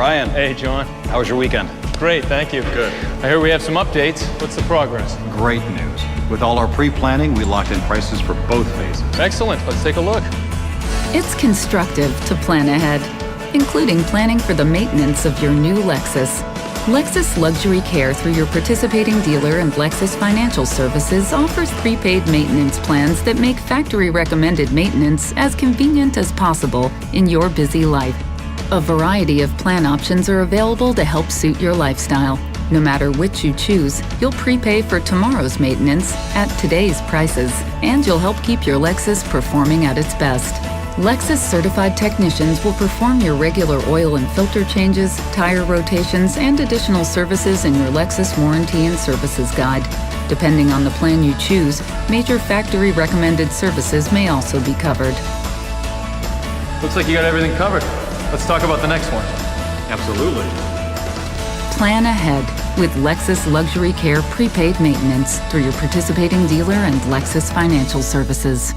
Ryan. Hey, John. How was your weekend? Great, thank you. Good. I hear we have some updates. What's the progress? Great news. With all our pre-planning, we locked in prices for both phases. Excellent. Let's take a look. It's constructive to plan ahead, including planning for the maintenance of your new Lexus. Lexus Luxury Care through your participating dealer and Lexus Financial Services offers prepaid maintenance plans that make factory-recommended maintenance as convenient as possible in your busy life. A variety of plan options are available to help suit your lifestyle. No matter which you choose, you'll prepay for tomorrow's maintenance at today's prices, and you'll help keep your Lexus performing at its best. Lexus certified technicians will perform your regular oil and filter changes, tire rotations, and additional services in your Lexus warranty and services guide. Depending on the plan you choose, major factory recommended services may also be covered. Looks like you got everything covered. Let's talk about the next one. Absolutely. Plan ahead with Lexus Luxury Care prepaid maintenance through your participating dealer and Lexus Financial Services.